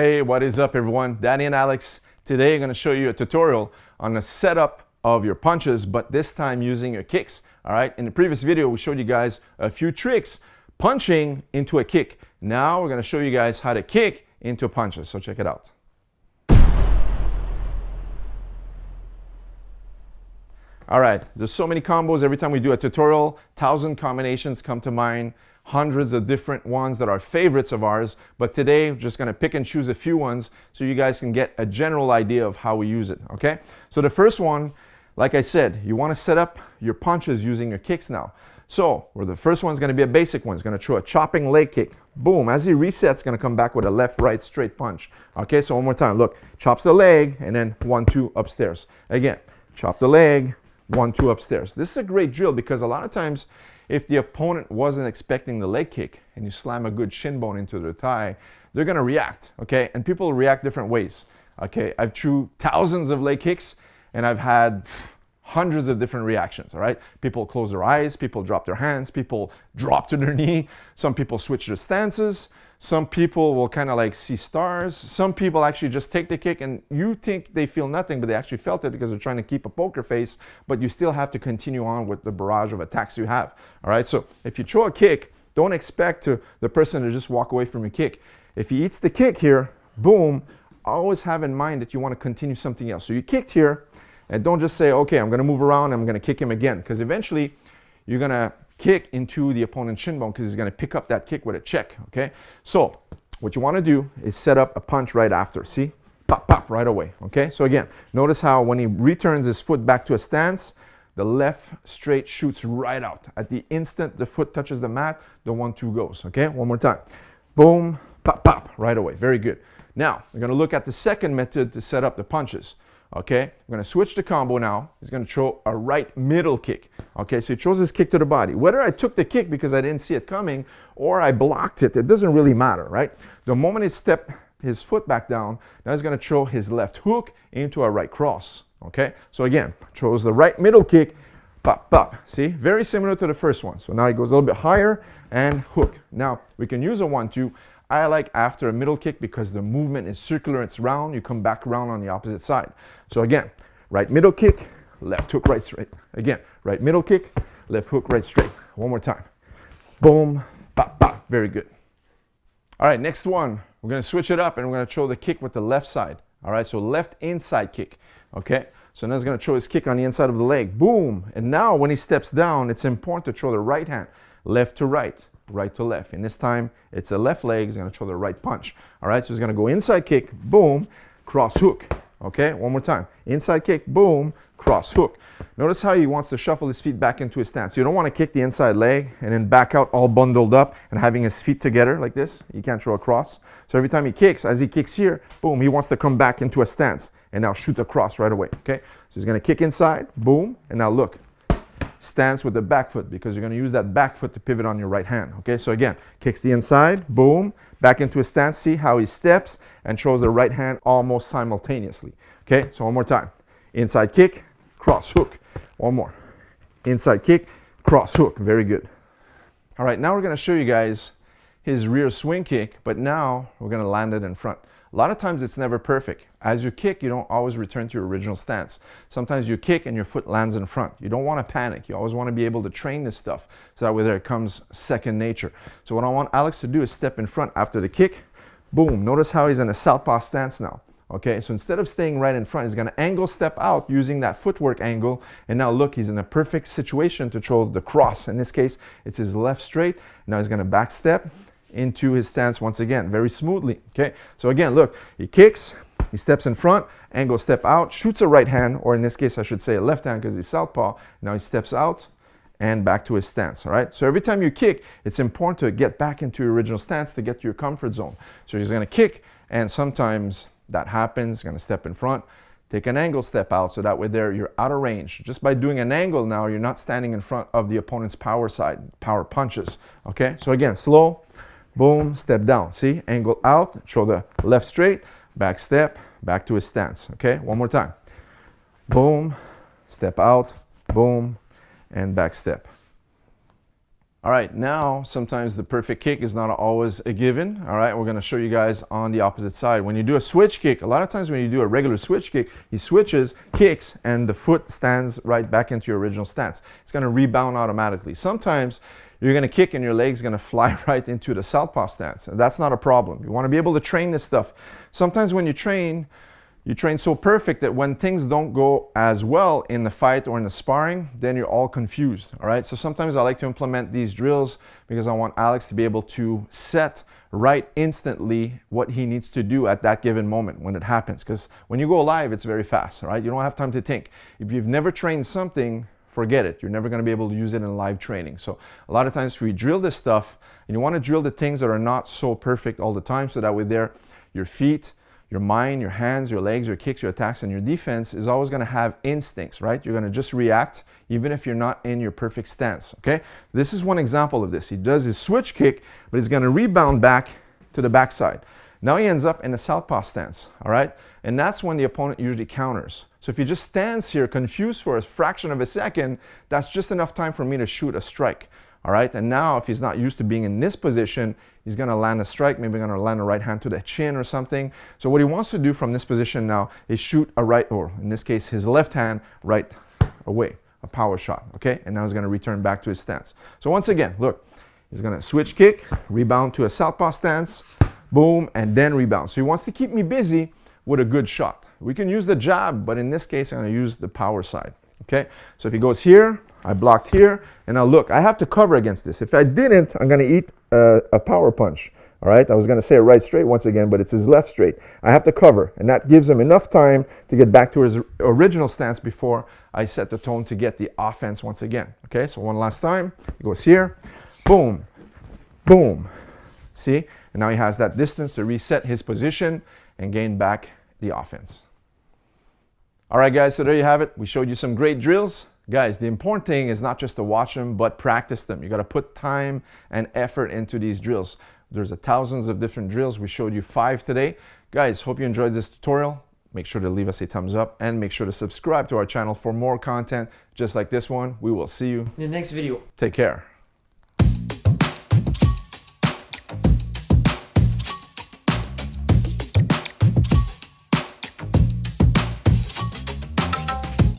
Hey, what is up everyone? Danny and Alex. Today I'm going to show you a tutorial on the setup of your punches, but this time using your kicks. All right, in the previous video we showed you guys a few tricks punching into a kick. Now we're going to show you guys how to kick into punches, so check it out. All right, there's so many combos. Every time we do a tutorial, 1,000 combinations come to mind, hundreds of different ones that are favorites of ours. But today, we're just gonna pick and choose a few ones so you guys can get a general idea of how we use it, okay? So the first one, like I said, you wanna set up your punches using your kicks now. So, where the first one's gonna be a basic one. It's gonna throw a chopping leg kick. Boom, as he resets, gonna come back with a left, right, straight punch. Okay, so one more time, look, chops the leg and then 1-2 upstairs. Again, chop the leg, 1-2 upstairs. This is a great drill because a lot of times if the opponent wasn't expecting the leg kick and you slam a good shin bone into their thigh, they're gonna react, okay? And people react different ways, okay? I've threw thousands of leg kicks and I've had hundreds of different reactions, all right? People close their eyes, people drop their hands, people drop to their knee, some people switch their stances, some people will kind of like see stars. Some people actually just take the kick and you think they feel nothing, but they actually felt it because they're trying to keep a poker face, but you still have to continue on with the barrage of attacks you have. All right, so if you throw a kick, don't expect the person to just walk away from your kick. If he eats the kick here, boom, always have in mind that you want to continue something else. So you kicked here and don't just say, okay, I'm going to move around, I'm going to kick him again, because eventually you're going to kick into the opponent's shin bone because he's going to pick up that kick with a check, okay? So what you want to do is set up a punch right after. See? Pop, pop, right away, okay? So again, notice how when he returns his foot back to a stance, the left straight shoots right out. At the instant the foot touches the mat, the 1-2 goes, okay? One more time. Boom, pop, pop, right away. Very good. Now, we're going to look at the second method to set up the punches. Okay, I'm going to switch the combo now. He's going to throw a right middle kick. Okay, so he throws his kick to the body. Whether I took the kick because I didn't see it coming or I blocked it, it doesn't really matter, right? The moment he stepped his foot back down, now he's going to throw his left hook into a right cross. Okay, so again, throws the right middle kick, pop, pop. See, very similar to the first one. So now he goes a little bit higher and hook. Now, we can use a 1-2. I like after a middle kick because the movement is circular, it's round, you come back around on the opposite side. So again, right middle kick, left hook, right straight. Again, right middle kick, left hook, right straight. One more time. Boom, pop, pop. Very good. All right, next one. We're gonna switch it up and we're gonna throw the kick with the left side. All right, so left inside kick, okay? So now he's gonna throw his kick on the inside of the leg. Boom, and now when he steps down, it's important to throw the right hand, left to right, right to left. And this time, it's a left leg, he's gonna throw the right punch. All right, so he's gonna go inside kick, boom, cross hook. Okay, one more time. Inside kick, boom, cross hook. Notice how he wants to shuffle his feet back into his stance. You don't want to kick the inside leg and then back out all bundled up and having his feet together like this. You can't throw a cross. So every time he kicks, as he kicks here, boom, he wants to come back into a stance and now shoot across right away. Okay, so he's gonna kick inside, boom, and now look. Stance with the back foot because you're going to use that back foot to pivot on your right hand. Okay, so again, kicks the inside, boom, back into a stance. See how he steps and throws the right hand almost simultaneously. Okay, so one more time. Inside kick, cross hook. One more. Inside kick, cross hook. Very good. All right, now we're going to show you guys his rear swing kick, but now we're going to land it in front. A lot of times it's never perfect. As you kick, you don't always return to your original stance. Sometimes you kick and your foot lands in front. You don't want to panic. You always want to be able to train this stuff so that way there comes second nature. So what I want Alex to do is step in front after the kick. Boom. Notice how he's in a southpaw stance now. Okay, so instead of staying right in front, he's going to angle step out using that footwork angle. And now look, he's in a perfect situation to throw the cross. In this case, it's his left straight. Now he's going to back step into his stance once again, very smoothly. Okay, so again, look, he kicks, he steps in front, angle step out, shoots a right hand, or in this case, I should say a left hand because he's southpaw. Now he steps out and back to his stance, all right? So every time you kick, it's important to get back into your original stance to get to your comfort zone. So he's gonna kick, and sometimes that happens, he's gonna step in front, take an angle step out, so that way there you're out of range. Just by doing an angle now, you're not standing in front of the opponent's power side, power punches, okay? So again, slow, boom, step down. See, angle out, throw the left straight, back step, back to his stance. Okay, one more time. Boom, step out, boom, and back step. All right, now sometimes the perfect kick is not always a given. All right, we're gonna show you guys on the opposite side. When you do a switch kick, a lot of times when you do a regular switch kick, he switches, kicks, and the foot stands right back into your original stance. It's gonna rebound automatically. Sometimes you're gonna kick and your leg's gonna fly right into the southpaw stance. And that's not a problem. You wanna be able to train this stuff. Sometimes when you train so perfect that when things don't go as well in the fight or in the sparring, then you're all confused, all right? So sometimes I like to implement these drills because I want Alex to be able to set right instantly what he needs to do at that given moment when it happens. Because when you go live, it's very fast, all right? You don't have time to think. If you've never trained something, forget it. You're never gonna be able to use it in live training. So a lot of times we drill this stuff, and you wanna drill the things that are not so perfect all the time, so that way there, your feet, your mind, your hands, your legs, your kicks, your attacks, and your defense is always gonna have instincts, right? You're gonna just react even if you're not in your perfect stance, okay? This is one example of this. He does his switch kick, but he's gonna rebound back to the backside. Now he ends up in a southpaw stance, all right? And that's when the opponent usually counters. So if he just stands here confused for a fraction of a second, that's just enough time for me to shoot a strike. All right, and now if he's not used to being in this position, he's gonna land a strike, maybe gonna land a right hand to the chin or something. So what he wants to do from this position now is shoot a right, or in this case, his left hand right away, a power shot, okay? And now he's gonna return back to his stance. So once again, look, he's gonna switch kick, rebound to a southpaw stance, boom, and then rebound. So he wants to keep me busy with a good shot. We can use the jab, but in this case, I'm gonna use the power side, okay? So if he goes here, I blocked here, and now look, I have to cover against this. If I didn't, I'm gonna eat a power punch, all right? I was gonna say a right straight once again, but it's his left straight. I have to cover, and that gives him enough time to get back to his original stance before I set the tone to get the offense once again, okay? So one last time, he goes here, boom, boom, see? And now he has that distance to reset his position and gain back the offense. All right, guys, so there you have it. We showed you some great drills. Guys, the important thing is not just to watch them, but practice them. You got to put time and effort into these drills. There's thousands of different drills. We showed you 5 today. Guys, hope you enjoyed this tutorial. Make sure to leave us a thumbs up and make sure to subscribe to our channel for more content just like this one. We will see you in the next video. Take care.